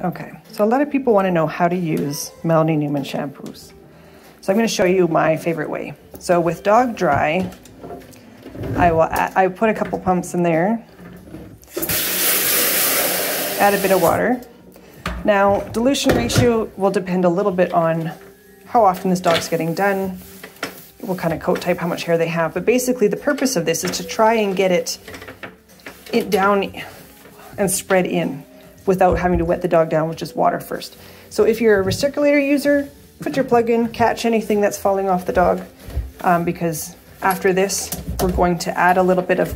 Okay, so a lot of people want to know how to use Melanie Newman shampoos. So I'm going to show you my favorite way. So with Dog Dry, I put a couple pumps in there, add a bit of water. Now, dilution ratio will depend a little bit on how often this dog's getting done, what kind of coat type, how much hair they have. But basically the purpose of this is to try and get it down and spread in without having to wet the dog down with just water first. So if you're a recirculator user, put your plug in, catch anything that's falling off the dog, because after this, we're going to add a little bit of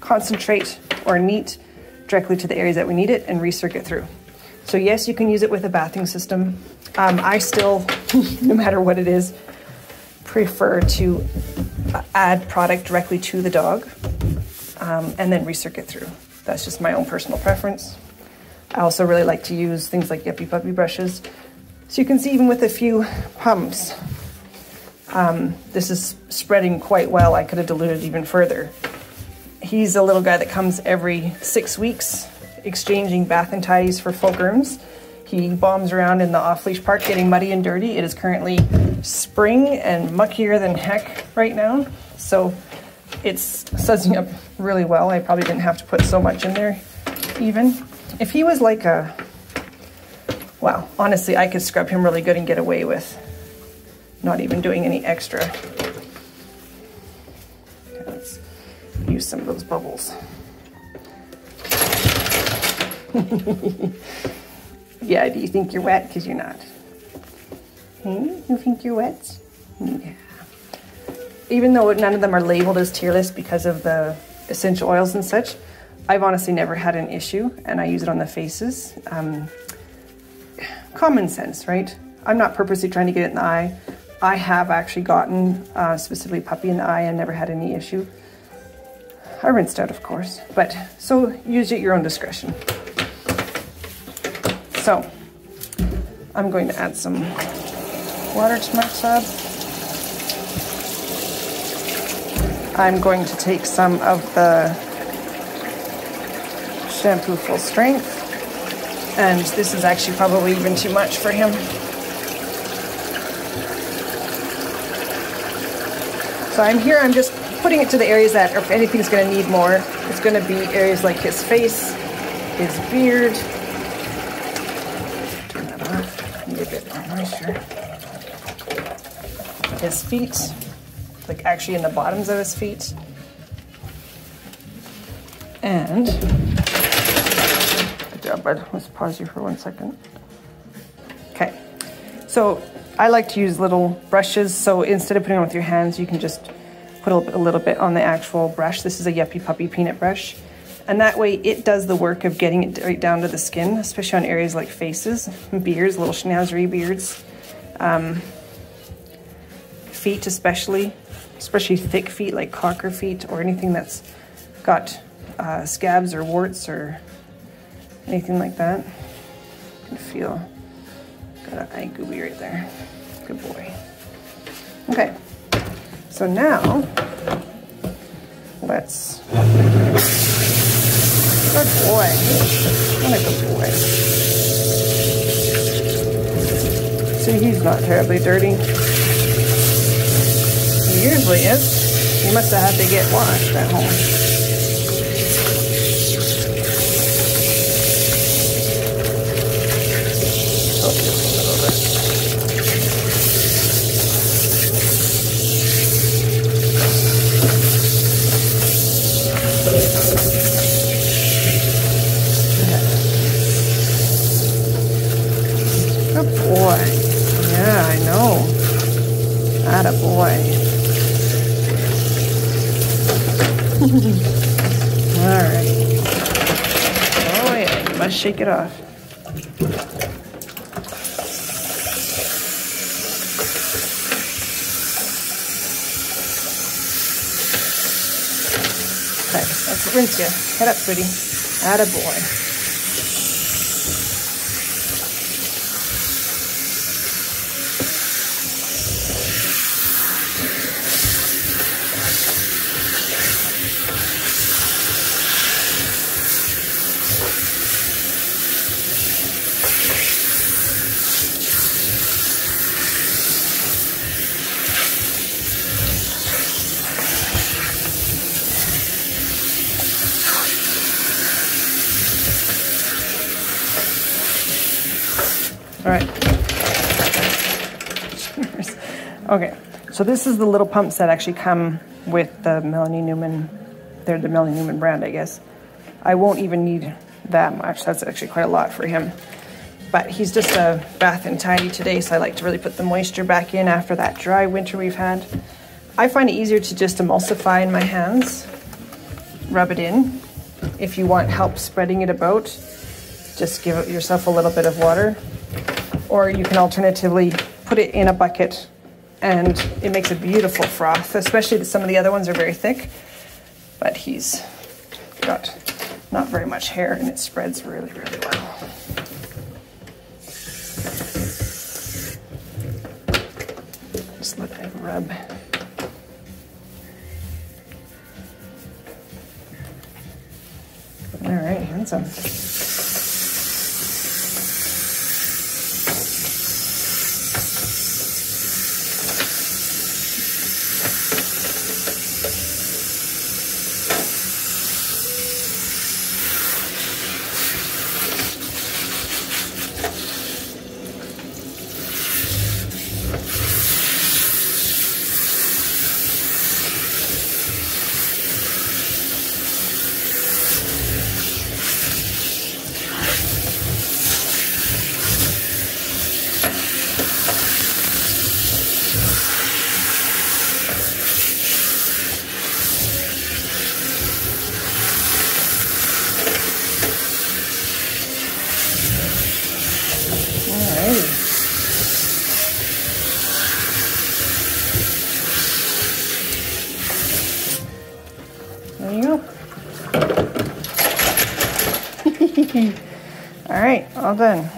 concentrate or neat directly to the areas that we need it and recirculate through. So yes, you can use it with a bathing system. I still, no matter what it is, prefer to add product directly to the dog and then recirculate through. That's just my own personal preference. I also really like to use things like Yuppie Puppy brushes. So you can see even with a few pumps, this is spreading quite well. I could have diluted even further. He's a little guy that comes every 6 weeks, exchanging bath and tidies for full grooms. He bombs around in the off-leash park getting muddy and dirty. It is currently spring and muckier than heck right now. So it's sudsing up really well. I probably didn't have to put so much in there even. If he was like a, well, honestly, I could scrub him really good and get away with not even doing any extra. Okay, let's use some of those bubbles. Yeah, do you think you're wet? Because you're not. Hey, you think you're wet? Yeah. Even though none of them are labeled as tearless because of the essential oils and such, I've honestly never had an issue, and I use it on the faces. Common sense, right? I'm not purposely trying to get it in the eye. I have actually gotten specifically puppy in the eye and never had any issue. I rinsed out, of course, but so use it at your own discretion. So I'm going to add some water to my tub. I'm going to take some of the shampoo full strength, and this is actually probably even too much for him. So I'm just putting it to the areas that, if anything's going to need more, it's going to be areas like his face, his beard. Turn that off, need a bit more moisture. His feet, like actually in the bottoms of his feet. And, good job, bud. Let's pause you for 1 second. Okay, so I like to use little brushes, so instead of putting it with your hands, you can just put a little bit on the actual brush. This is a Yuppie Puppy peanut brush, and that way it does the work of getting it right down to the skin, especially on areas like faces, beards, little schnauzery beards, feet especially thick feet like cocker feet or anything that's got scabs or warts or anything like that. You can feel, got an eye gooby right there. Good boy. Okay, so now let's, good boy, what a good boy. See, he's not terribly dirty. He usually is. He must have had to get washed at home. Good boy. Yeah, I know. Atta boy. All right. Oh yeah, you must shake it off. Okay, let's rinse you. Head up, sweetie. Atta boy. All right. Cheers. Okay, so this is the little pumps that actually come with the Melanie Newman. They're the Melanie Newman brand, I guess. I won't even need that much. That's actually quite a lot for him. But he's just a bath and tidy today, so I like to really put the moisture back in after that dry winter we've had. I find it easier to just emulsify in my hands, rub it in. If you want help spreading it about, just give yourself a little bit of water. Or you can alternatively put it in a bucket and it makes a beautiful froth, especially some of the other ones are very thick, but he's got not very much hair and it spreads really, really well. Just let it rub. All right, handsome. There you go. All right, all done.